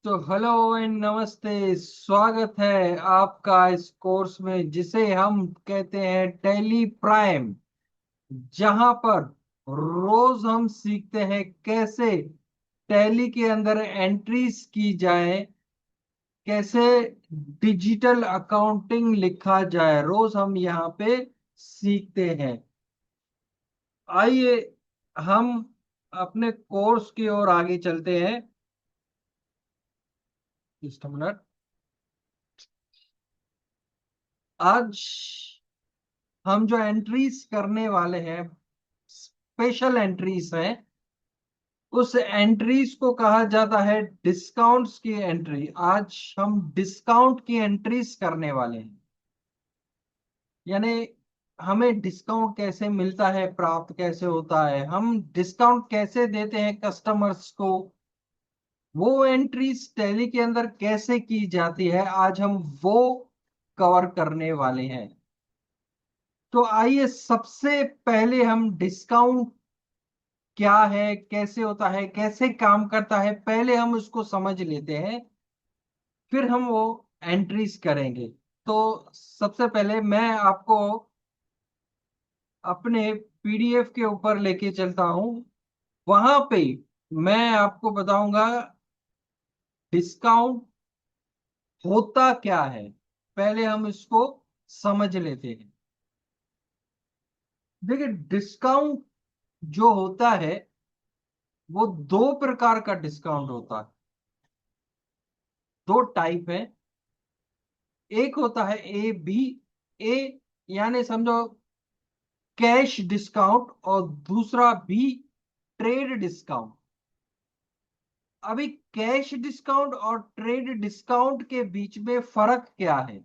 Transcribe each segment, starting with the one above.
तो hello and नमस्ते। स्वागत है आपका इस कोर्स में जिसे हम कहते हैं टैली प्राइम, जहां पर रोज हम सीखते हैं कैसे टैली के अंदर एंट्रीज की जाए, कैसे डिजिटल अकाउंटिंग लिखा जाए। रोज हम यहाँ पे सीखते हैं। आइए हम अपने कोर्स की ओर आगे चलते हैं। Just minute. आज हम जो एंट्रीज करने वाले हैं, स्पेशल एंट्रीज हैं। उस एंट्रीज को कहा जाता है डिस्काउंट्स की एंट्री। आज हम डिस्काउंट की एंट्रीज करने वाले हैं। यानी हमें डिस्काउंट कैसे मिलता है, प्राप्त कैसे होता है, हम डिस्काउंट कैसे देते हैं कस्टमर्स को, वो एंट्रीज टैली के अंदर कैसे की जाती है, आज हम वो कवर करने वाले हैं। तो आइए सबसे पहले हम डिस्काउंट क्या है, कैसे होता है, कैसे काम करता है, पहले हम उसको समझ लेते हैं, फिर हम वो एंट्रीज करेंगे। तो सबसे पहले मैं आपको अपने पीडीएफ के ऊपर लेके चलता हूं। वहां पे मैं आपको बताऊंगा डिस्काउंट होता क्या है। पहले हम इसको समझ लेते हैं। देखिए, डिस्काउंट जो होता है वो दो प्रकार का डिस्काउंट होता है। दो टाइप है। एक होता है ए बी। ए यानी समझो कैश डिस्काउंट, और दूसरा बी ट्रेड डिस्काउंट। अभी कैश डिस्काउंट और ट्रेड डिस्काउंट के बीच में फर्क क्या है?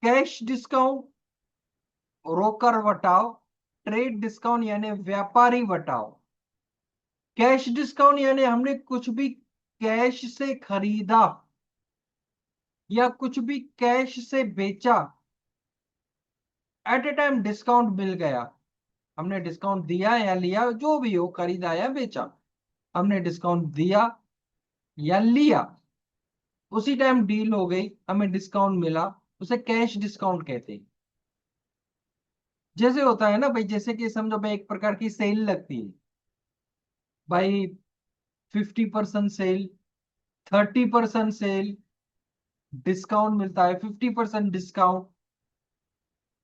कैश डिस्काउंट रोकर वटाव, ट्रेड डिस्काउंट यानी व्यापारी वटाव। कैश डिस्काउंट यानी हमने कुछ भी कैश से खरीदा या कुछ भी कैश से बेचा, एट ए टाइम डिस्काउंट मिल गया। हमने डिस्काउंट दिया या लिया, जो भी हो, खरीदा या बेचा, हमने डिस्काउंट दिया या लिया, उसी टाइम डील हो गई, हमें डिस्काउंट मिला, उसे कैश डिस्काउंट कहते हैं। जैसे होता है ना भाई, जैसे कि समझो भाई एक प्रकार की सेल लगती है भाई। 50% सेल, 30% सेल, डिस्काउंट मिलता है, 50% डिस्काउंट।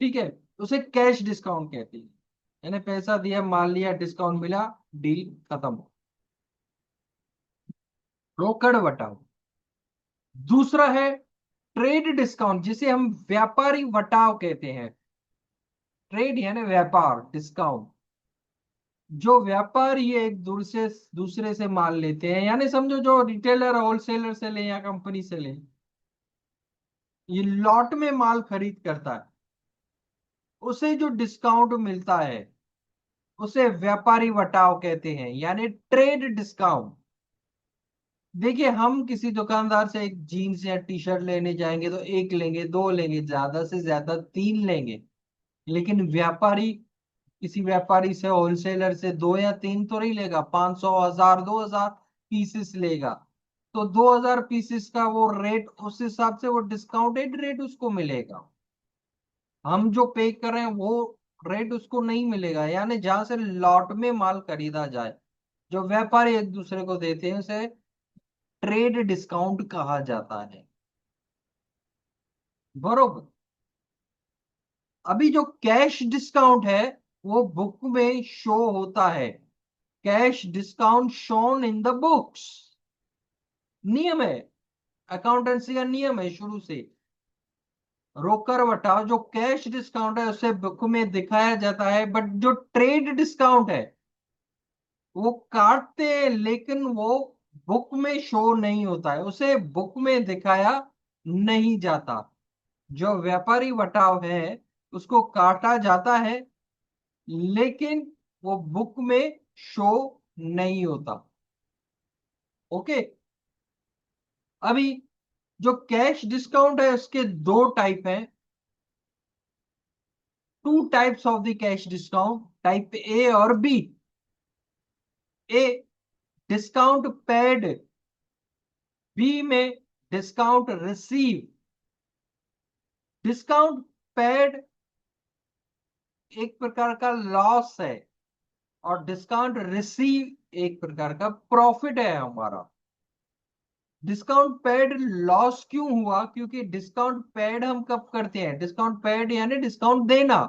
ठीक है, उसे कैश डिस्काउंट कहते हैं। यानी पैसा दिया, माल लिया, डिस्काउंट मिला, डील खत्म। रोकड़ वटाव। दूसरा है ट्रेड डिस्काउंट, जिसे हम व्यापारी वटाव कहते हैं। ट्रेड यानी व्यापार, डिस्काउंट जो व्यापारी एक दूसरे से माल लेते हैं, यानी समझो जो रिटेलर होलसेलर से ले या कंपनी से ले, ये लॉट में माल खरीद करता है, उसे जो डिस्काउंट मिलता है उसे व्यापारी वटाव कहते हैं, यानी ट्रेड डिस्काउंट। देखिए, हम किसी दुकानदार से एक जीन्स या टी शर्ट लेने जाएंगे तो एक लेंगे, दो लेंगे, ज्यादा से ज्यादा तीन लेंगे। लेकिन व्यापारी, किसी व्यापारी से, होलसेलर से दो या तीन तो नहीं लेगा, 500, 1000, 2000 पीसेस लेगा। तो 2000 पीसेस का वो रेट, उस हिसाब से वो डिस्काउंटेड रेट उसको मिलेगा। हम जो पे कर रहे हैं वो रेट उसको नहीं मिलेगा। यानी जहां से लॉट में माल खरीदा जाए, जो व्यापारी एक दूसरे को देते हैं, उसे ट्रेड डिस्काउंट कहा जाता है। बरोबर। अभी जो कैश डिस्काउंट है वो बुक में शो होता है। Cash discount shown in the books. नियम है, अकाउंटेंसी का नियम है शुरू से। रोकर वटाव जो कैश डिस्काउंट है उसे बुक में दिखाया जाता है, बट जो ट्रेड डिस्काउंट है वो काटते हैं, लेकिन वो बुक में शो नहीं होता है, उसे बुक में दिखाया नहीं जाता। जो व्यापारी वटाव है उसको काटा जाता है, लेकिन वो बुक में शो नहीं होता। ओके। अभी जो कैश डिस्काउंट है उसके दो टाइप हैं। Two types of the cash discount, type A और बी। ए, डिस्काउंट पेड बी में डिस्काउंट रिसीव। डिस्काउंट पेड एक प्रकार का लॉस है और डिस्काउंट रिसीव एक प्रकार का प्रॉफिट है हमारा। डिस्काउंट पेड लॉस क्यों हुआ? क्योंकि डिस्काउंट पेड हम कब करते हैं? डिस्काउंट पेड यानी डिस्काउंट देना,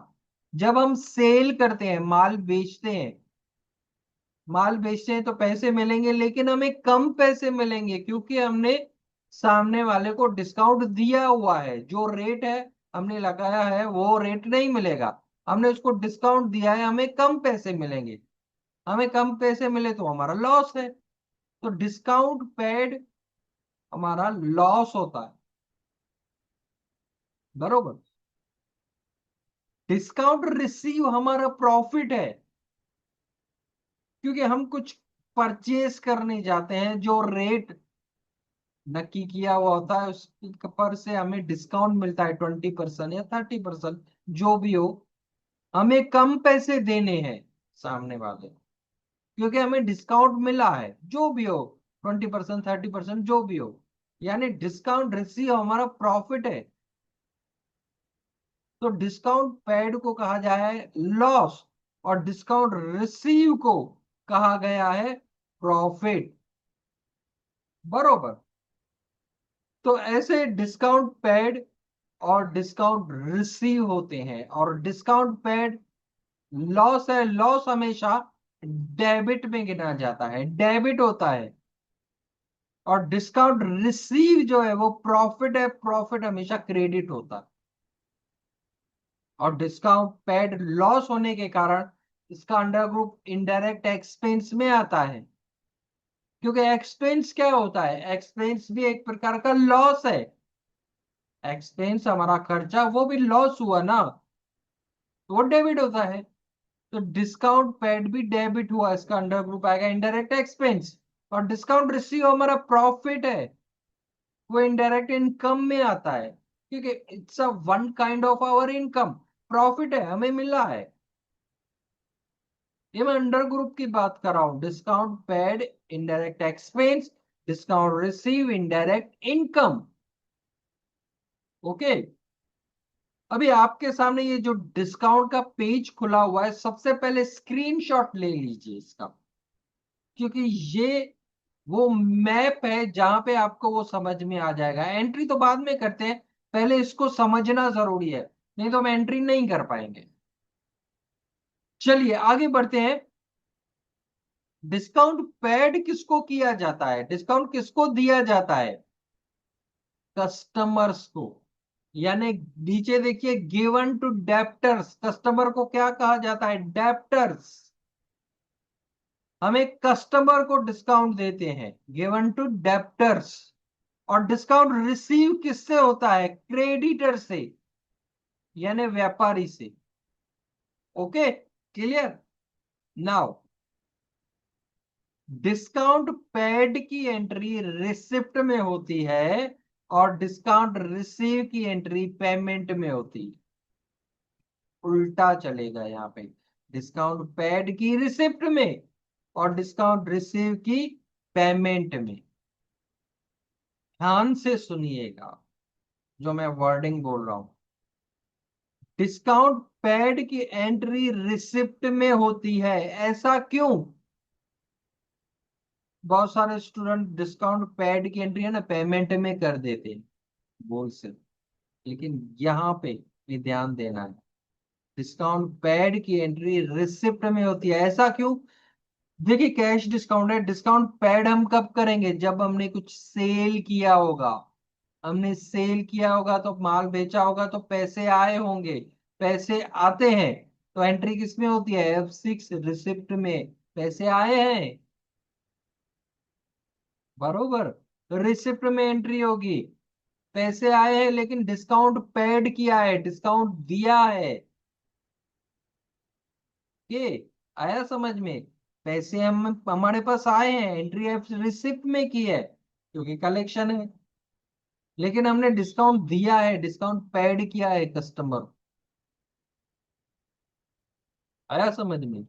जब हम सेल करते हैं, माल बेचते हैं। माल बेचते हैं तो पैसे मिलेंगे, लेकिन हमें कम पैसे मिलेंगे क्योंकि हमने सामने वाले को डिस्काउंट दिया हुआ है। जो रेट है हमने लगाया है वो रेट नहीं मिलेगा, हमने उसको डिस्काउंट दिया है, हमें कम पैसे मिलेंगे। हमें कम पैसे मिले तो हमारा लॉस है। तो डिस्काउंट पेड हमारा लॉस होता है, बरोबर। डिस्काउंट रिसीव हमारा प्रॉफिट है, क्योंकि हम कुछ परचेज करने जाते हैं, जो रेट नक्की किया हुआ होता है उस पर से हमें डिस्काउंट मिलता है 20% या 30%, जो भी हो। हमें कम पैसे देने हैं सामने वाले, क्योंकि हमें डिस्काउंट मिला है, जो भी हो, 20% 30% जो भी हो। यानी डिस्काउंट रिसीव हमारा प्रॉफिट है। तो डिस्काउंट पेड को कहा जाए लॉस और डिस्काउंट रिसीव को कहा गया है प्रॉफिट, बरोबर। तो ऐसे डिस्काउंट पेड और डिस्काउंट रिसीव होते हैं। और डिस्काउंट पेड लॉस है, लॉस हमेशा डेबिट में गिना जाता है, डेबिट होता है। और डिस्काउंट रिसीव जो है वो प्रॉफिट है, प्रॉफिट हमेशा क्रेडिट होता है। और डिस्काउंट पेड लॉस होने के कारण इसका अंडर ग्रुप इनडायरेक्ट एक्सपेंस में आता है। क्योंकि एक्सपेंस क्या होता है? एक्सपेंस भी एक प्रकार का लॉस है। एक्सपेंस हमारा खर्चा, वो भी लॉस हुआ ना, तो वो डेबिट होता है। तो डिस्काउंट पेड भी डेबिट हुआ, इसका अंडर ग्रुप आएगा इनडायरेक्ट एक्सपेंस। और डिस्काउंट रिसीव हमारा प्रॉफिट है, वो इनडायरेक्ट इनकम में आता है, क्योंकि it's a one kind of our income. Profit है, हमें मिला है। ये मैं अंडर ग्रुप की बात कर रहा हूं। Discount paid indirect expense, discount receive indirect income. Okay. अभी आपके सामने ये जो डिस्काउंट का पेज खुला हुआ है, सबसे पहले स्क्रीनशॉट ले लीजिए इसका, क्योंकि ये वो मैप है जहां पे आपको वो समझ में आ जाएगा। एंट्री तो बाद में करते हैं, पहले इसको समझना जरूरी है, नहीं तो हम एंट्री नहीं कर पाएंगे। चलिए आगे बढ़ते हैं। डिस्काउंट पेड किसको किया जाता है? डिस्काउंट किसको दिया जाता है? कस्टमर्स को। यानी नीचे देखिए, गिवन टू डेप्टर्स। कस्टमर को क्या कहा जाता है? डेप्टर्स। हम एक कस्टमर को डिस्काउंट देते हैं, गिवन टू डेप्टर्स। और डिस्काउंट रिसीव किससे होता है? क्रेडिटर से, यानी व्यापारी से। Okay, clear. Now discount paid की एंट्री रिसिप्ट में होती है और डिस्काउंट रिसीव की एंट्री पेमेंट में होती है। उल्टा चलेगा यहाँ पे, डिस्काउंट पेड की रिसिप्ट में और डिस्काउंट रिसीव की पेमेंट में। ध्यान से सुनिएगा जो मैं वर्डिंग बोल रहा हूं। डिस्काउंट पेड की एंट्री रिसिप्ट में होती है, ऐसा क्यों? बहुत सारे स्टूडेंट डिस्काउंट पेड की एंट्री है ना पेमेंट में कर देते हैं, बोल से। लेकिन यहाँ पे भी ध्यान देना है, डिस्काउंट पेड की एंट्री रिसिप्ट में होती है, ऐसा क्यों? देखिए, कैश डिस्काउंट है, डिस्काउंट पेड हम कब करेंगे? जब हमने कुछ सेल किया होगा। हमने सेल किया होगा तो माल बेचा होगा तो पैसे आए होंगे। पैसे आते हैं तो एंट्री किस में होती है? F6 रिसिप्ट में। पैसे आए हैं, बरोबर, तो रिसिप्ट में एंट्री होगी। पैसे आए हैं लेकिन डिस्काउंट पेड किया है, डिस्काउंट दिया है। ये आया समझ में? पैसे हम हमारे पास आए हैं, एंट्री रिसिप्ट में की है क्योंकि कलेक्शन है। लेकिन हमने डिस्काउंट दिया है, डिस्काउंट पेड किया है कस्टमर। आया समझ में?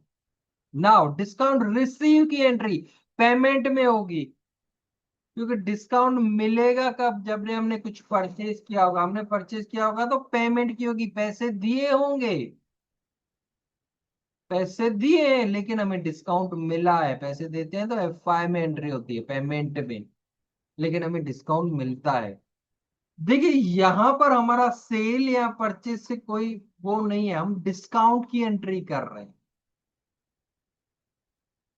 नाउ डिस्काउंट रिसीव की एंट्री पेमेंट में होगी, क्योंकि डिस्काउंट मिलेगा कब, जब ने हमने कुछ परचेज किया होगा, हमने परचेज किया होगा तो पेमेंट की होगी, पैसे दिए होंगे, पैसे दिए हैं लेकिन हमें डिस्काउंट मिला है। पैसे देते हैं तो एफआई में एंट्री होती है पेमेंट में, लेकिन हमें डिस्काउंट मिलता है। देखिए यहां पर हमारा सेल या परचेज से कोई वो नहीं है, हम डिस्काउंट की एंट्री कर रहे हैं।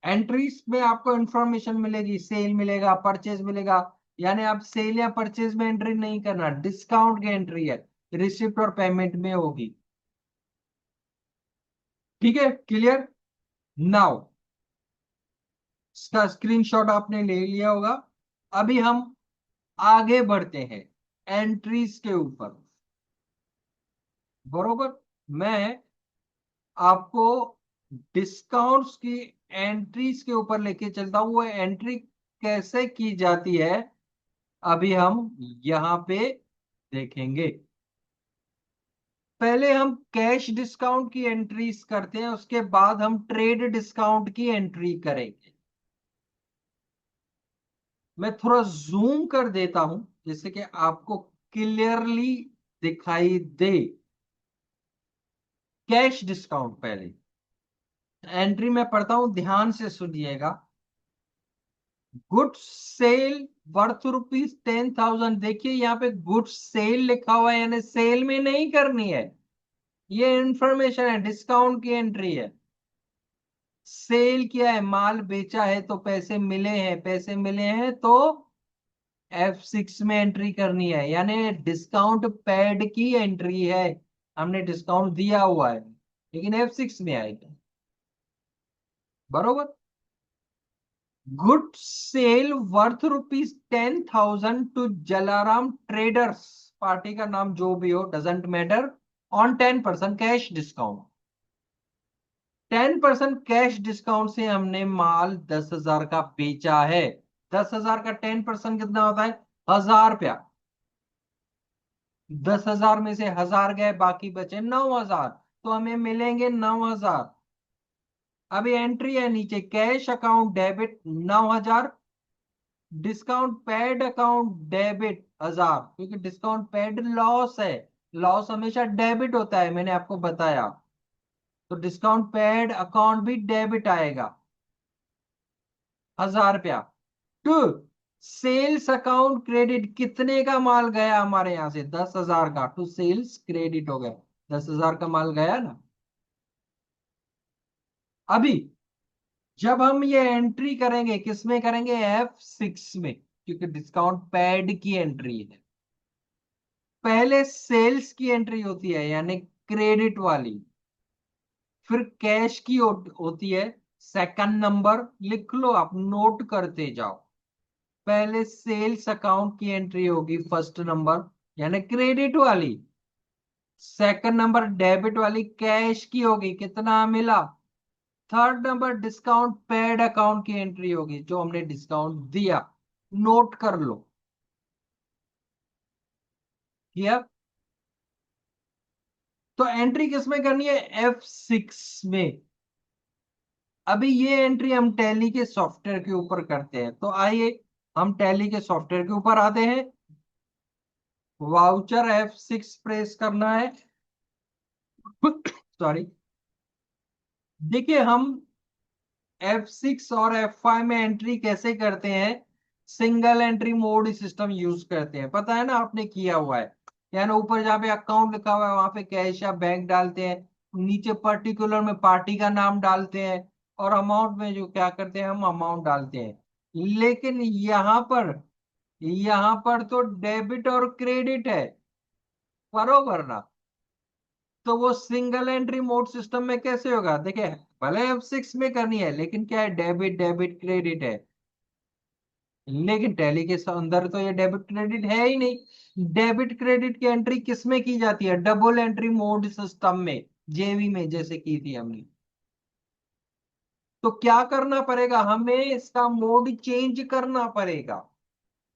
एंट्रीज में आपको इंफॉर्मेशन मिलेगी, सेल मिलेगा, परचेज मिलेगा, यानी आप सेल या परचेज में एंट्री नहीं करना, डिस्काउंट की एंट्री है, रिसिप्ट और पेमेंट में होगी। ठीक है, क्लियर। नाउ इसका स्क्रीनशॉट आपने ले लिया होगा। अभी हम आगे बढ़ते हैं एंट्रीज के ऊपर। बरोबर, मैं आपको डिस्काउंट्स की एंट्रीज के ऊपर लेके चलता हूं, वो एंट्री कैसे की जाती है अभी हम यहां पे देखेंगे। पहले हम कैश डिस्काउंट की एंट्रीज करते हैं, उसके बाद हम ट्रेड डिस्काउंट की एंट्री करेंगे। मैं थोड़ा जूम कर देता हूं जिससे कि आपको क्लियरली दिखाई दे। कैश डिस्काउंट पहले एंट्री में पढ़ता हूं, ध्यान से सुनिएगा। Goods sale worth ₹10,000। देखिए यहाँ पे गुड्स सेल लिखा हुआ है, यानी सेल में नहीं करनी है, ये इंफॉर्मेशन है, डिस्काउंट की एंट्री है। सेल किया है, माल बेचा है तो पैसे मिले हैं, पैसे मिले हैं तो F6 में एंट्री करनी है, यानी डिस्काउंट पैड की एंट्री है। हमने डिस्काउंट दिया हुआ है लेकिन F6 में आएगा। बरोबर। Good sale worth ₹10,000 to Jalaram traders, party का नाम जो भी हो doesn't matter, on 10% cash discount. 10% cash discount से हमने माल 10,000 का बेचा है। 10,000 का 10% कितना होता है? 1,000 रुपया। 10,000 में से 1,000 गए, बाकी बचे 9,000, तो हमें मिलेंगे 9,000। अभी एंट्री है नीचे, cash account debit 9,000, discount paid account debit 1,000, क्योंकि डिस्काउंट पेड लॉस है, लॉस हमेशा डेबिट होता है, मैंने आपको बताया। तो डिस्काउंट पेड अकाउंट भी डेबिट आएगा, 1,000 रुपया। टू सेल्स अकाउंट क्रेडिट, कितने का माल गया हमारे यहां से? 10,000 का, टू सेल्स क्रेडिट हो गया, 10,000 का माल गया ना। अभी जब हम ये एंट्री करेंगे, किस में करेंगे? F6 में, क्योंकि डिस्काउंट पैड की एंट्री है। पहले सेल्स की एंट्री होती है यानी क्रेडिट वाली, फिर कैश की होती है सेकंड नंबर, लिख लो आप, नोट करते जाओ। पहले सेल्स अकाउंट की एंट्री होगी फर्स्ट नंबर, यानी क्रेडिट वाली। सेकंड नंबर डेबिट वाली कैश की होगी, कितना मिला। Third number discount paid account की एंट्री होगी, जो हमने डिस्काउंट दिया, नोट कर लो। किया? तो एंट्री किस में करनी है? F6 में। अभी ये एंट्री हम टैली के सॉफ्टवेयर के ऊपर करते हैं, तो आइए हम टैली के सॉफ्टवेयर के ऊपर आते हैं। वाउचर F6 प्रेस करना है। सॉरी। देखिए हम F6 और F5 में एंट्री कैसे करते हैं, single entry mode system use करते हैं, पता है ना, आपने किया हुआ है। यानी ऊपर जहाँ पे अकाउंट लिखा हुआ है वहां पे कैश या बैंक डालते हैं, नीचे पर्टिकुलर में पार्टी का नाम डालते हैं, और अमाउंट में जो क्या करते हैं, हम अमाउंट डालते हैं। लेकिन यहाँ पर तो डेबिट और क्रेडिट है, बरोबर ना। तो वो सिंगल एंट्री मोड सिस्टम में कैसे होगा? देखिए भले F6 में करनी है लेकिन क्या है, डेबिट डेबिट क्रेडिट है। लेकिन टैली के अंदर तो ये डेबिट क्रेडिट है ही नहीं। डेबिट क्रेडिट की एंट्री किस में की जाती है? डबल एंट्री मोड सिस्टम में, जेवी में, जैसे की थी हमने। तो क्या करना पड़ेगा, हमें इसका मोड चेंज करना पड़ेगा।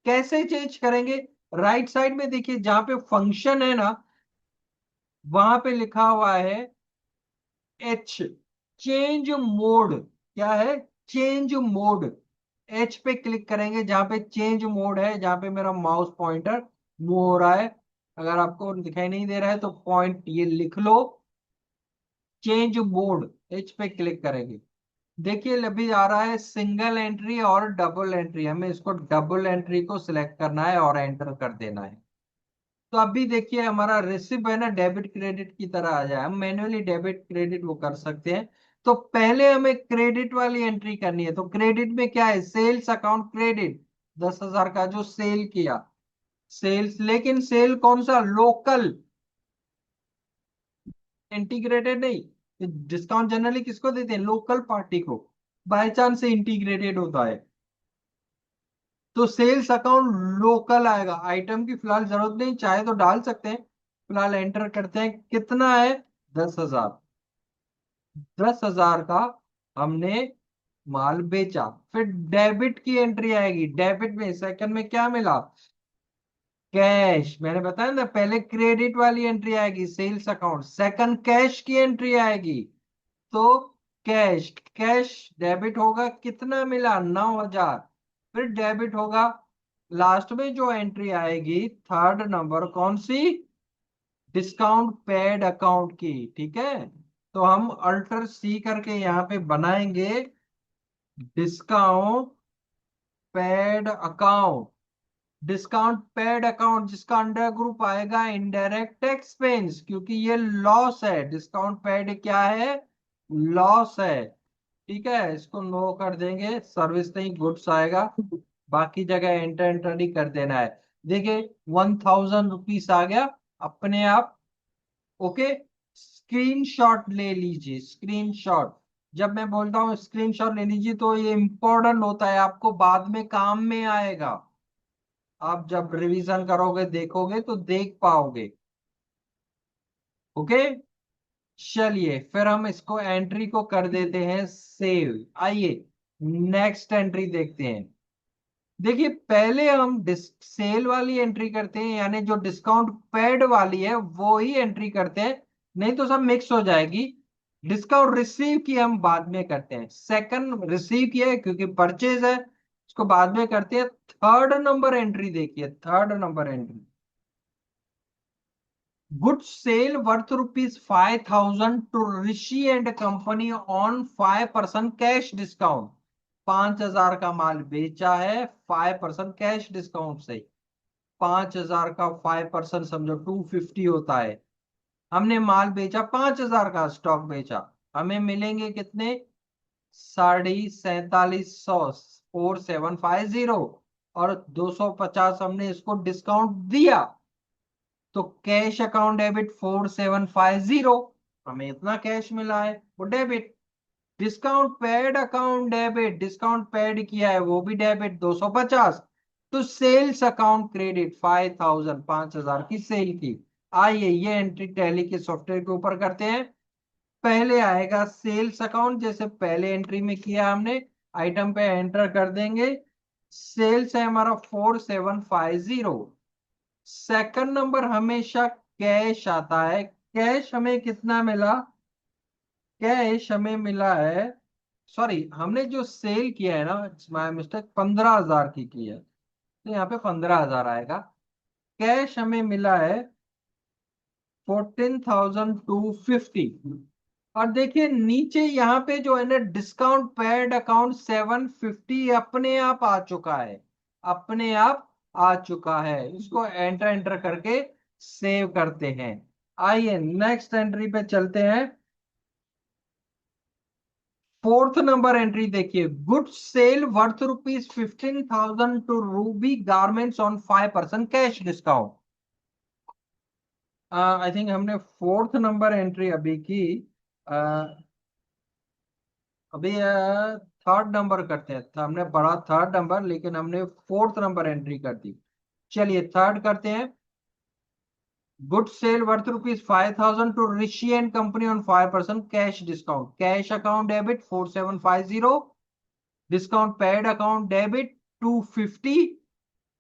कैसे चेंज करेंगे? राइट साइड में देखिए, जहां पे फंक्शन है ना, वहां पे लिखा हुआ है H, चेंज मोड। क्या है? Change mode. एच पे क्लिक करेंगे जहां पे चेंज मोड है, जहां पे मेरा माउस पॉइंटर मूव हो रहा है। अगर आपको दिखाई नहीं दे रहा है तो पॉइंट ये लिख लो, चेंज मोड, एच पे क्लिक करेंगे। देखिए अभी आ रहा है सिंगल एंट्री और डबल एंट्री, हमें इसको डबल एंट्री को सिलेक्ट करना है और एंटर कर देना है। तो अभी देखिए हमारा रिसिप्ट है ना, डेबिट क्रेडिट की तरह आ जाए, हम मैन्युअली डेबिट क्रेडिट वो कर सकते हैं। तो पहले हमें क्रेडिट वाली एंट्री करनी है, तो क्रेडिट में क्या है, सेल्स अकाउंट क्रेडिट 10,000 का जो सेल किया, सेल्स, लेकिन सेल कौन सा, लोकल, इंटीग्रेटेड नहीं। डिस्काउंट जनरली किसको देते हैं, लोकल पार्टी को, बाय चांस से इंटीग्रेटेड होता है। तो सेल्स अकाउंट लोकल आएगा, आइटम की फिलहाल जरूरत नहीं, चाहे तो डाल सकते हैं। फिलहाल एंटर करते हैं, कितना है, 10,000। 10,000 का हमने माल बेचा। फिर डेबिट की एंट्री आएगी, डेबिट में सेकंड में क्या मिला, कैश। मैंने बताया ना, पहले क्रेडिट वाली एंट्री आएगी सेल्स अकाउंट, सेकंड कैश की एंट्री आएगी। तो कैश, कैश डेबिट होगा, कितना मिला, 9,000। फिर डेबिट होगा, लास्ट में जो एंट्री आएगी थर्ड नंबर कौन सी, डिस्काउंट पेड अकाउंट की, ठीक है। तो हम अल्टर सी करके यहाँ पे बनाएंगे, discount paid account. Discount paid account जिसका अंडर ग्रुप आएगा इनडायरेक्ट एक्सपेंस, क्योंकि ये लॉस है, डिस्काउंट पेड क्या है, लॉस है। ठीक है, इसको नो कर देंगे, सर्विस नहीं गुड्स आएगा, बाकी जगह एंटर एंटर ही कर देना है। देखिए 1,000 रुपीज आ गया अपने आप। ओके, स्क्रीनशॉट ले लीजिए, स्क्रीनशॉट। जब मैं बोलता हूँ स्क्रीनशॉट ले लीजिए तो ये इंपॉर्टेंट होता है, आपको बाद में काम में आएगा। आप जब रिवीजन करोगे देखोगे तो देख पाओगे। ओके, चलिए फिर हम इसको एंट्री को कर देते हैं सेव। आइए नेक्स्ट एंट्री देखते हैं। देखिए पहले हम सेल वाली एंट्री करते हैं, यानी जो डिस्काउंट पेड वाली है वो ही एंट्री करते हैं, नहीं तो सब मिक्स हो जाएगी। डिस्काउंट रिसीव की हम बाद में करते हैं, सेकंड रिसीव किया है क्योंकि परचेज है, उसको बाद में करते हैं। थर्ड नंबर एंट्री देखिए, third number entry, goods sale worth ₹5,000 to Rishi and company on 5% cash discount. 5,000 का माल बेचा है 5% कैश डिस्काउंट से। 5,000 का 5% समझो 250 होता है। हमने माल बेचा 5,000 का, स्टॉक बेचा, हमें मिलेंगे कितने, 47,500, 4750। और 250 हमने इसको डिस्काउंट दिया, तो कैश अकाउंट डेबिट 4750, हमें इतना कैश मिला है, वो debit. Discount paid account debit, discount paid किया है वो भी डेबिट 250। तो सेल्स अकाउंट क्रेडिट 5,000, 5,000 की सेल की। आइए ये एंट्री टैली के सॉफ्टवेयर के ऊपर करते हैं। पहले आएगा सेल्स अकाउंट, जैसे पहले एंट्री में किया हमने, आइटम पे एंटर कर देंगे। सेल्स है हमारा 4750। सेकंड नंबर हमेशा कैश आता है, कैश हमें कितना मिला, कैश हमें मिला है, सॉरी हमने जो सेल किया है ना, इट्स माय मिस्टेक, 15,000 की है, तो यहाँ पे 15,000 आएगा। कैश हमें मिला है 14,250। और देखिए नीचे यहाँ पे जो है ना, डिस्काउंट पेड अकाउंट 750 अपने आप आ चुका है, अपने आप आ चुका है। इसको एंटर एंटर करके सेव करते हैं। आइए नेक्स्ट एंट्री पे चलते हैं। फोर्थ नंबर एंट्री देखिए, good sale worth ₹15,000 to Ruby garments on 5% cash discount. I think हमने फोर्थ नंबर एंट्री अभी की, अभी थर्ड नंबर करते हैं, हमने पढ़ा थर्ड नंबर लेकिन हमने फोर्थ नंबर एंट्री कर दी। चलिए थर्ड करते हैं। Good sale worth ₹5,000 to Rishi and company on 5% cash discount, cash account debit 4750, discount paid account debit 250,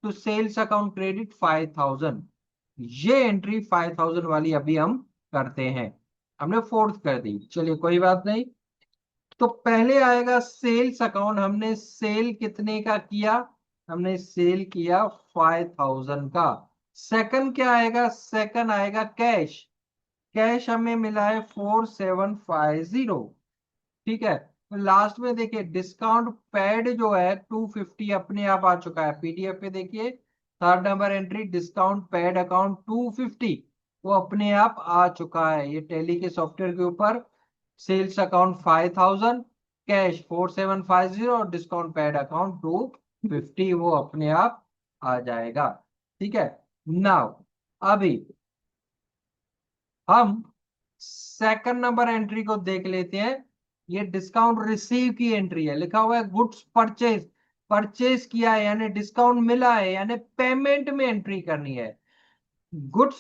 to sales account credit 5,000। ये एंट्री 5,000 वाली अभी हम करते हैं, हमने फोर्थ कर दी, चलिए कोई बात नहीं। तो पहले आएगा सेल्स अकाउंट, हमने सेल कितने का किया, हमने सेल किया 5000 का। सेकंड क्या आएगा, सेकंड आएगा कैश, कैश हमें मिला है 4750। ठीक है, लास्ट में देखिए डिस्काउंट पेड जो है 250 अपने आप आ चुका है, पीडीएफ पे देखिए third number entry discount paid account 250, वो अपने आप आ चुका है ये टैली के सॉफ्टवेयर के ऊपर। सेल्स अकाउंट 5000, कैश 4750 और डिस्काउंट पेड अकाउंट 250, वो अपने आप आ जाएगा। ठीक है, नाउ अभी हम सेकंड नंबर एंट्री को देख लेते हैं। ये डिस्काउंट रिसीव की एंट्री है, लिखा हुआ है गुड्स परचेज, परचेज किया है यानी डिस्काउंट मिला है, यानी पेमेंट में एंट्री करनी है। Goods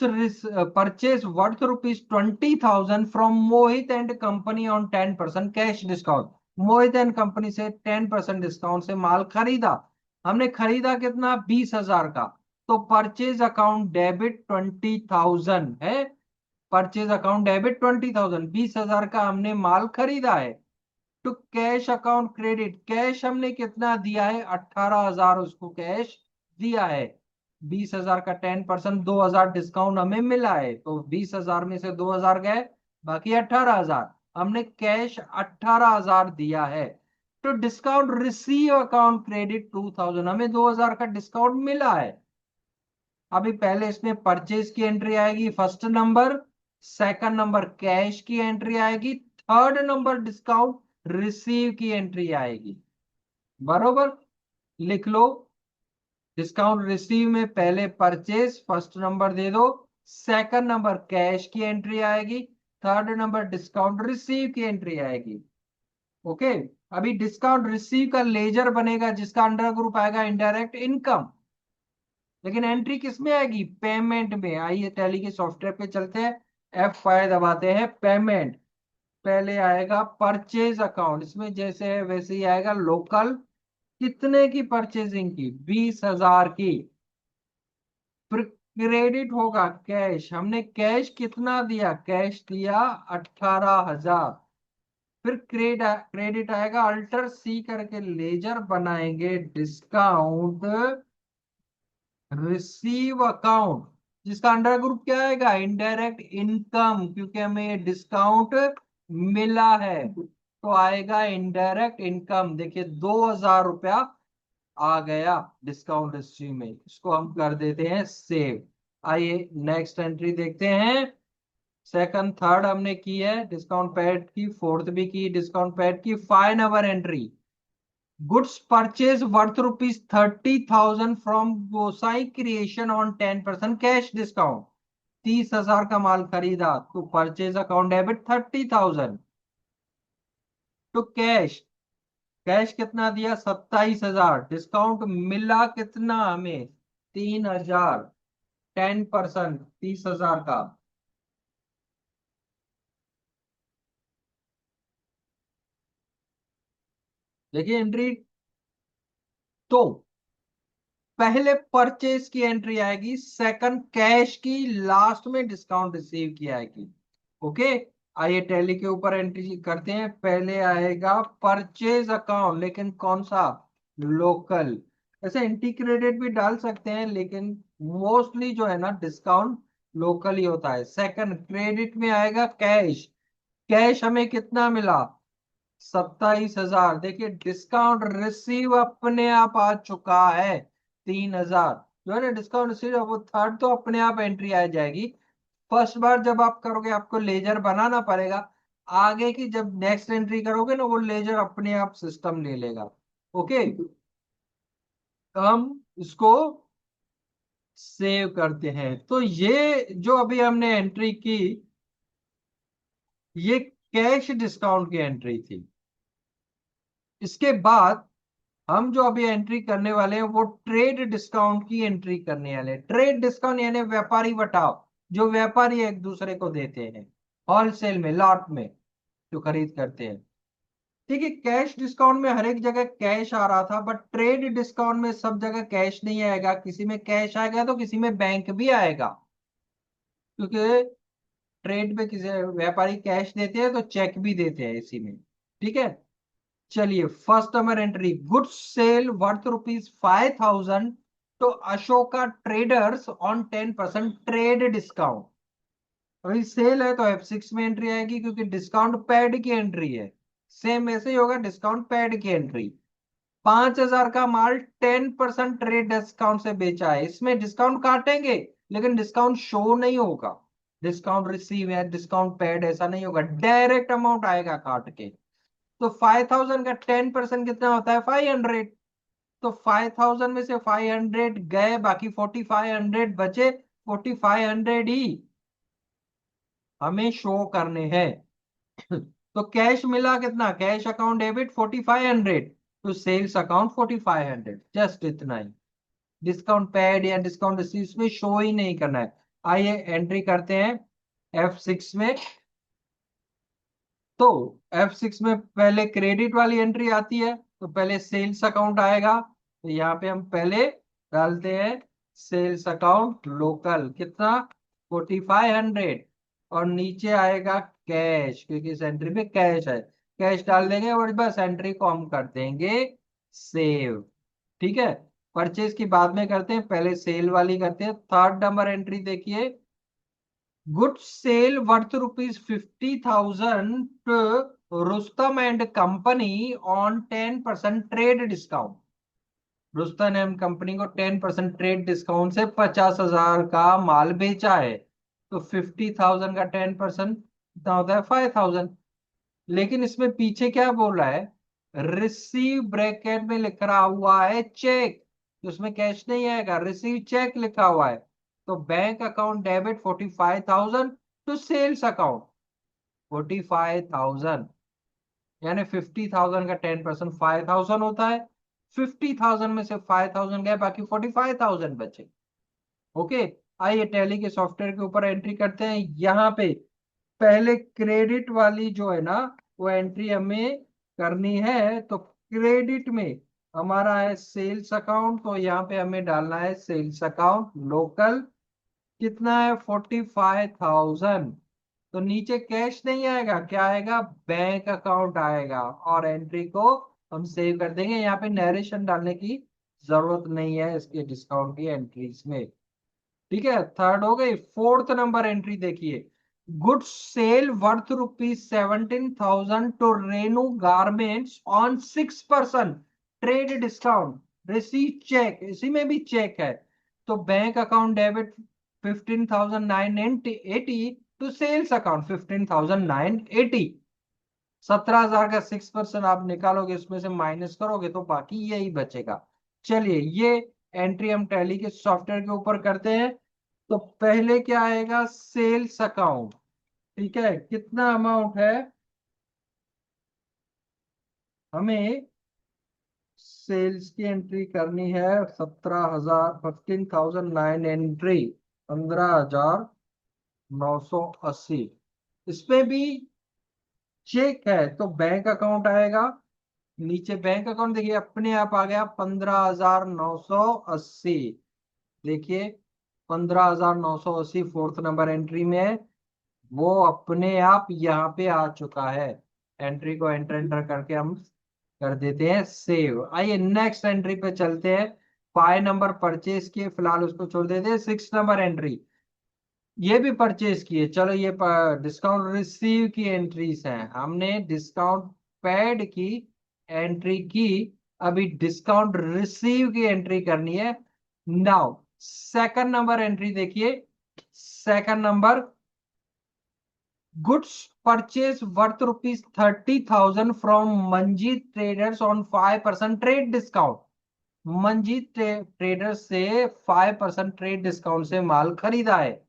purchase worth ₹20,000 from Mohit and company on 10% cash discount. Mohit and company से 10% डिस्काउंट से माल खरीदा, हमने खरीदा कितना, 20,000 का। तो परचेज अकाउंट डेबिट 20,000 है, परचेज अकाउंट डेबिट 20,000, 20,000 का हमने माल खरीदा है। तो कैश अकाउंट क्रेडिट, कैश हमने कितना दिया है, 18,000 उसको कैश दिया है। 20,000 का 10%, 2,000 डिस्काउंट हमें मिला है, तो 20,000 में से 2,000 गए, बाकी 18,000, हमने कैश 18,000 दिया है। तो डिस्काउंट रिसीव अकाउंट क्रेडिट 2,000, हमें 2,000 का डिस्काउंट मिला है। अभी पहले इसमें परचेज की एंट्री आएगी first number, second number cash की एंट्री आएगी, थर्ड नंबर डिस्काउंट रिसीव की एंट्री आएगी। बरोबर, लिख लो। डिस्काउंट रिसीव में पहले परचेज फर्स्ट नंबर दे दो, सेकंड नंबर कैश की एंट्री आएगी, थर्ड नंबर डिस्काउंट रिसीव की एंट्री आएगी। ओके, अभी डिस्काउंट रिसीव का लेजर बनेगा जिसका अंडर ग्रुप आएगा इनडायरेक्ट इनकम, लेकिन एंट्री किस में आएगी, पेमेंट में। आइए टैली के सॉफ्टवेयर पे चलते हैं, F5 दबाते हैं, पेमेंट। पहले आएगा परचेज अकाउंट, इसमें जैसे है वैसे ही आएगा लोकल, कितने की परचेजिंग की, 20,000 की। फिर क्रेडिट होगा कैश, हमने कैश कितना दिया, कैश दिया 18,000। फिर क्रेडिट आएगा, अल्टर सी करके लेजर बनाएंगे, डिस्काउंट रिसीव अकाउंट, जिसका अंडर ग्रुप क्या आएगा, इनडायरेक्ट इनकम, क्योंकि हमें ये डिस्काउंट मिला है तो आएगा इनडायरेक्ट इनकम। देखिए 2,000 रुपया आ गया डिस्काउंट हिस्ट्री में, इसको हम कर देते हैं सेव। आइए नेक्स्ट एंट्री देखते हैं। सेकंड थर्ड हमने की है, डिस्काउंट पैड की, फोर्थ भी की डिस्काउंट पैड की। 5 number entry, goods purchase worth ₹30,000 from Gosai creation on 10% cash discount. 30,000 का माल खरीदा तो परचेज अकाउंट डेबिट 30,000। तो कैश, कैश कितना दिया, 27,000, डिस्काउंट मिला कितना हमें, 3,000, 10% 30,000 का। देखिए एंट्री, तो पहले परचेज की एंट्री आएगी, सेकंड कैश की, लास्ट में डिस्काउंट रिसीव की आएगी। ओके, आइए टैली के ऊपर एंट्री करते हैं। पहले आएगा परचेज अकाउंट, लेकिन कौन सा, लोकल। ऐसे एंटी क्रेडिट भी डाल सकते हैं, लेकिन मोस्टली जो है ना डिस्काउंट लोकल ही होता है। सेकंड क्रेडिट में आएगा कैश, कैश हमें कितना मिला, 27,000। देखिए डिस्काउंट रिसीव अपने आप आ चुका है, 3,000। जो है ना डिस्काउंट रिसीव, वो थर्ड तो अपने आप एंट्री आ जाएगी। फर्स्ट बार जब आप करोगे आपको लेजर बनाना पड़ेगा, आगे की जब नेक्स्ट एंट्री करोगे ना वो लेजर अपने आप सिस्टम ले लेगा। ओके, तो हम इसको सेव करते हैं। तो ये जो अभी हमने एंट्री की, ये कैश डिस्काउंट की एंट्री थी। इसके बाद हम जो अभी एंट्री करने वाले हैं वो ट्रेड डिस्काउंट की एंट्री करने वाले हैं। ट्रेड डिस्काउंट यानी व्यापारी बटाव, जो व्यापारी एक दूसरे को देते हैं होलसेल में, लॉट में जो खरीद करते हैं। ठीक है, कैश डिस्काउंट में हर एक जगह कैश आ रहा था, बट ट्रेड डिस्काउंट में सब जगह कैश नहीं आएगा, किसी में कैश आएगा तो किसी में बैंक भी आएगा, क्योंकि ट्रेड में किसी व्यापारी कैश देते हैं तो चेक भी देते हैं इसी में। ठीक है, चलिए first number entry, goods sale worth ₹5,000 to Ashoka traders on 10% trade discount. अभी सेल है तो F6 में एंट्री आएगी क्योंकि डिस्काउंट पैड की एंट्री है। सेम ऐसे ही होगा, डिस्काउंट पैड की एंट्री। 5,000 का माल 10% ट्रेड डिस्काउंट से बेचा है, इसमें डिस्काउंट काटेंगे लेकिन डिस्काउंट शो नहीं होगा। डिस्काउंट रिसीव है, डिस्काउंट पेड ऐसा नहीं होगा, डायरेक्ट अमाउंट आएगा काट के। तो 5,000 का 10% कितना होता है? 500। तो 5,000 में से 500 गए, बाकी 4,500 बचे। 4,500 ही हमें शो करने हैं। तो कैश मिला कितना? कैश अकाउंट डेबिट 4,500, तो सेल्स अकाउंट 4,500, जस्ट इतना ही। डिस्काउंट पेड या डिस्काउंट रिसीव में शो ही नहीं करना है। आइए एंट्री करते हैं F6 में। तो F6 में पहले क्रेडिट वाली एंट्री आती है, तो पहले सेल्स अकाउंट आएगा, तो यहाँ पे हम पहले डालते हैं सेल्स अकाउंट लोकल, कितना? 4,500। और नीचे आएगा कैश, क्योंकि इस एंट्री में कैश है। कैश डाल देंगे और बस एंट्री को हम कर देंगे सेव। ठीक है, परचेज की बाद में करते हैं, पहले सेल वाली करते हैं। थर्ड नंबर एंट्री देखिए, good sale worth ₹50,000 Rustam and company on 10% trade discount. Rustam and company को 10% ट्रेड डिस्काउंट से 50,000 का माल बेचा है। तो 50,000 का 10% कितना होता है? 5,000। लेकिन इसमें पीछे क्या बोल रहा है? रिसीव ब्रैकेट में लिख रहा हुआ है चेक, तो उसमें कैश नहीं आएगा, रिसीव चेक लिखा हुआ है। तो bank account debit 45,000 to sales account 45,000, यानी 50,000 का 10% 5,000 होता है। 50,000 में से 5,000 गए, बाकी 45,000 बचे। ओके, आइए टैली के सॉफ्टवेयर के ऊपर एंट्री करते हैं। यहाँ पे पहले क्रेडिट वाली जो है ना, वो एंट्री हमें करनी है। तो क्रेडिट में हमारा है सेल्स अकाउंट, तो यहाँ पे हमें डालना है सेल्स अकाउंट लोकल, कितना है? 45,000। तो नीचे कैश नहीं आएगा, क्या आएगा? बैंक अकाउंट आएगा। और एंट्री को हम सेव कर देंगे, यहाँ पे नरेशन डालने की जरूरत नहीं है इसके डिस्काउंट की एंट्रीज में। ठीक है, थर्ड हो गई। फोर्थ नंबर एंट्री देखिए, good sale worth ₹17,000 to Renu garments on 6% trade discount, receive cheque, इसी में भी चेक है। तो bank account debit 15,980 to sales account 15,980। 17,000 का 6% आप निकालोगे, इसमें से माइनस करोगे तो बाकी यही बचेगा। चलिए ये एंट्री हम टैली के सॉफ्टवेयर के ऊपर करते हैं। तो पहले क्या आएगा? Sales account. ठीक है, कितना अमाउंट है? हमें सेल्स की एंट्री करनी है 17,000, 15,009 एंट्री, 15,980। इसमें भी चेक है तो बैंक अकाउंट आएगा। नीचे बैंक अकाउंट देखिए अपने आप आ गया 15,980। देखिए 15,980 फोर्थ नंबर एंट्री में है, वो अपने आप यहाँ पे आ चुका है। एंट्री को एंटर एंटर करके हम कर देते हैं सेव। आइए नेक्स्ट एंट्री पे चलते हैं। 5 नंबर परचेज किए, फिलहाल उसको छोड़ देते हैं। 6 नंबर एंट्री, ये भी परचेज किए। चलो ये डिस्काउंट रिसीव की एंट्रीज हैं, हमने डिस्काउंट पेड की एंट्री की, अभी डिस्काउंट रिसीव की एंट्री करनी है। नाउ सेकंड नंबर एंट्री देखिए, second number, goods purchase worth ₹30,000 from Manjeet traders on 5% trade discount. Manjeet traders से 5% ट्रेड डिस्काउंट से माल खरीदा है।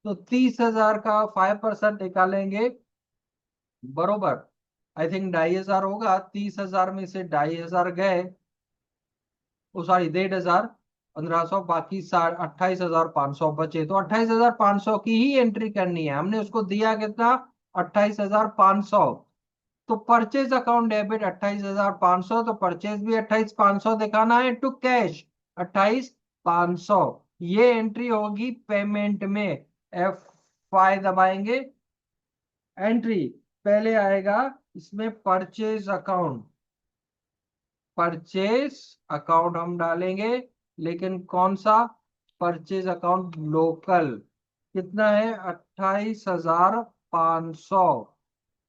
तो 30,000 का 5% निकालेंगे, बरोबर आई थिंक 2,500 होगा। 30,000 में से 2,500 गए, ओ सॉरी 1,500, 1,500, बाकी 28,500 बचे। तो 28,500 की ही एंट्री करनी है, हमने उसको दिया कितना? 28,500। तो परचेज अकाउंट डेबिट 28,500, तो परचेज भी 28,500 दिखाना है टू कैश 28,500। ये एंट्री होगी पेमेंट में। F5 दबाएंगे, एंट्री पहले आएगा इसमें परचेज अकाउंट। परचेज अकाउंट हम डालेंगे, लेकिन कौन सा? Purchase account local. कितना है? 28,500।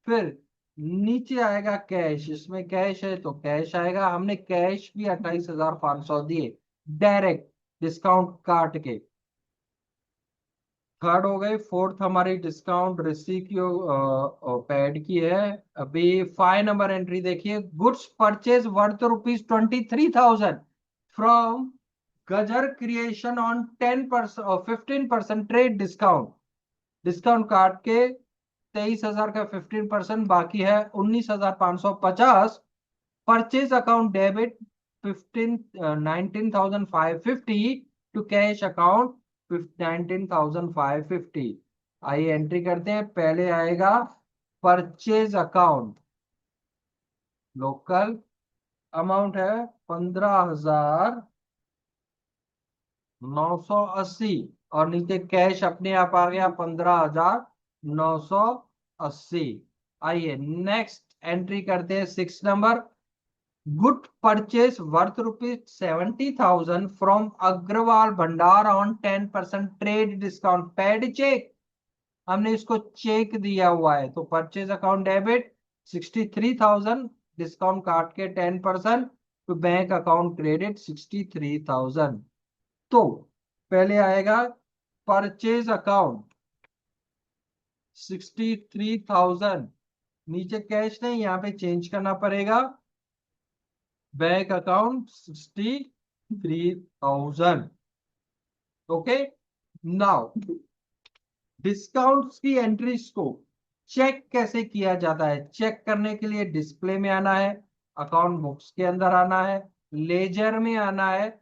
फिर नीचे आएगा कैश, इसमें कैश है तो कैश आएगा, हमने कैश भी 28,500 दिए डायरेक्ट डिस्काउंट काट के। थर्ड हो गई। फोर्थ हमारी डिस्काउंट रिसीव की पैड की है। अभी 5 नंबर एंट्री देखिए, गुड्स परचेज वर्थ ₹23,000 फ्रॉम गजर क्रिएशन ऑन 10% और 15% ट्रेड डिस्काउंट। डिस्काउंट काट के 23,000 का 15% बाकी है 19,550। Purchase account debit 19,550 to cash account 19,550। आइए एंट्री करते हैं। पहले आएगा परचेज अकाउंट लोकल, अमाउंट है 15,980 और नीचे कैश अपने आप आ गया 15,980। आइए नेक्स्ट एंट्री करते हैं 6 number. Good purchase worth ₹70,000 from Agarwal Bhandar on 10% trade discount paid cheque. हमने इसको चेक दिया हुआ है तो परचेज अकाउंट डेबिट 63,000, डिस्काउंट काट के 10%, तो बैंक अकाउंट क्रेडिट 63,000। तो पहले आएगा परचेज अकाउंट 63,000, नीचे कैश नहीं, यहाँ पे चेंज करना पड़ेगा bank account 63,000। Okay, now discounts की एंट्रीज को चेक कैसे किया जाता है? चेक करने के लिए डिस्प्ले में आना है, अकाउंट बुक्स के अंदर आना है, लेजर में आना है।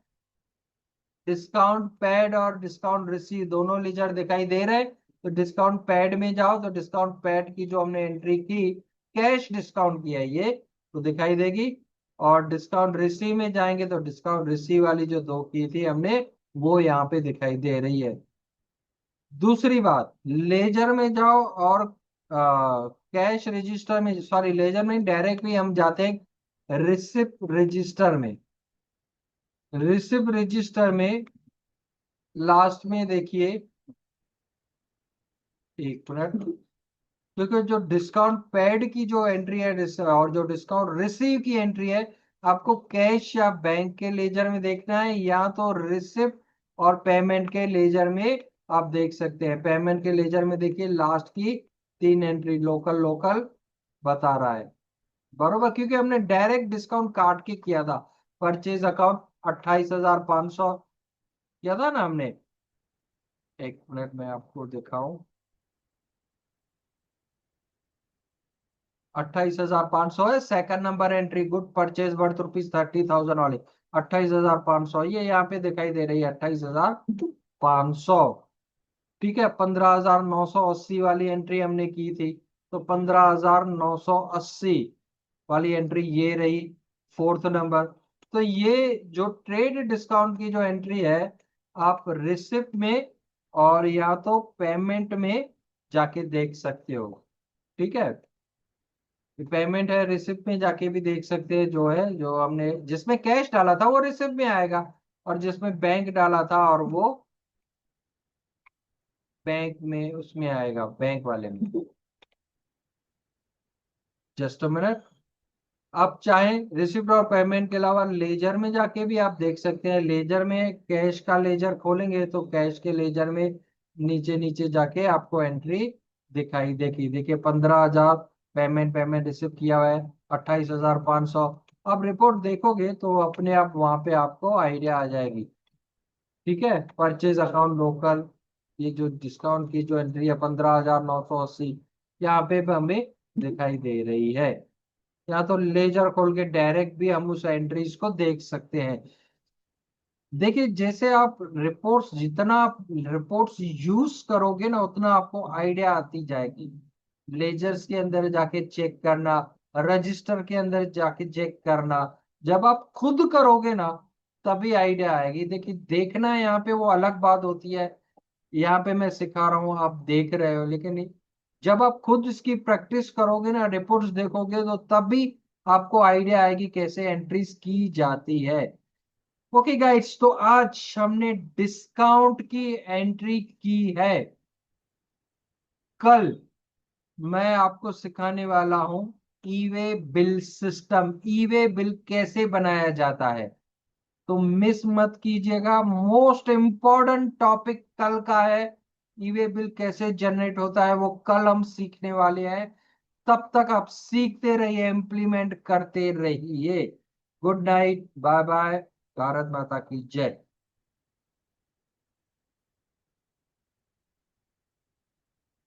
डिस्काउंट पैड और डिस्काउंट रिसीव दोनों लेजर दिखाई दे रहे हैं, तो डिस्काउंट पैड में जाओ तो डिस्काउंट पैड की जो हमने एंट्री की कैश डिस्काउंट की है ये तो दिखाई देगी। और डिस्काउंट रिसीव में जाएंगे तो डिस्काउंट रिसीव वाली जो दो की थी हमने वो यहाँ पे दिखाई दे रही है। दूसरी बात, लेजर में जाओ और कैश रजिस्टर में, सॉरी लेजर में डायरेक्टली हम जाते हैं रिसिप्ट रजिस्टर में। रिसिप्ट रजिस्टर में लास्ट में देखिए, एक मिनट, क्योंकि जो डिस्काउंट पेड की जो एंट्री है और जो डिस्काउंट रिसीव की एंट्री है, आपको कैश या बैंक के लेजर में देखना है या तो रिसिप्ट और पेमेंट के लेजर में आप देख सकते हैं। पेमेंट के लेजर में देखिए लास्ट की 3 एंट्री लोकल लोकल बता रहा है, बरोबर, क्योंकि हमने डायरेक्ट डिस्काउंट काट के किया था। परचेज अकाउंट 28,500 किया था ना हमने। एक मिनट में आपको दिखाऊं, 28,500 है। Second number entry, good purchase worth ₹30,000 वाली 28,500 ये यहाँ पे दिखाई दे रही है 28,500। ठीक है, 15,980 वाली एंट्री हमने की थी, तो 15,980 वाली एंट्री ये रही फोर्थ नंबर। तो ये जो ट्रेड डिस्काउंट की जो एंट्री है, आप रिसिप्ट में और या तो पेमेंट में जाके देख सकते हो। ठीक है, पेमेंट है रिसिप्ट में जाके भी देख सकते हैं, जो है जो हमने जिसमें कैश डाला था वो रिसिप्ट में आएगा, और जिसमें बैंक डाला था और वो बैंक में उसमें आएगा, बैंक वाले में। Just a minute. आप चाहें रिसिप्ट और पेमेंट के अलावा लेजर में जाके भी आप देख सकते हैं। लेजर में कैश का लेजर खोलेंगे तो कैश के लेजर में नीचे नीचे जाके आपको एंट्री दिखाई देखी देखिए 15,000 पेमेंट पेमेंट रिसिप्ट किया हुआ है 28,500। अब रिपोर्ट देखोगे तो अपने आप वहां पे आपको आइडिया आ जाएगी। ठीक है, परचेज अकाउंट लोकल, ये जो डिस्काउंट की जो एंट्री है 15,980 यहाँ पे भी हमें दिखाई दे रही है। या तो लेजर खोल के डायरेक्ट भी हम उस एंट्रीज को देख सकते हैं। देखिए, जैसे आप रिपोर्ट्स, जितना आप रिपोर्ट्स यूज करोगे ना उतना आपको आइडिया आती जाएगी। लेजर्स के अंदर जाके चेक करना, रजिस्टर के अंदर जाके चेक करना, जब आप खुद करोगे ना तभी आइडिया आएगी। देखिए, देखना यहाँ पे वो अलग बात होती है, यहाँ पे मैं सिखा रहा हूँ आप देख रहे हो, लेकिन जब आप खुद इसकी प्रैक्टिस करोगे ना, रिपोर्ट्स देखोगे तो तभी आपको आइडिया आएगी कैसे एंट्रीज की जाती है। ओके गाइड्स, तो आज हमने डिस्काउंट की एंट्री की है। कल मैं आपको सिखाने वाला हूं ई वे बिल सिस्टम, ई वे बिल कैसे बनाया जाता है। तो मिस मत कीजिएगा, मोस्ट इंपॉर्टेंट टॉपिक कल का है। ई वे बिल कैसे जनरेट होता है वो कल हम सीखने वाले हैं। तब तक आप सीखते रहिए, इंप्लीमेंट करते रहिए। Good night, bye bye, Bharat Mata की जय।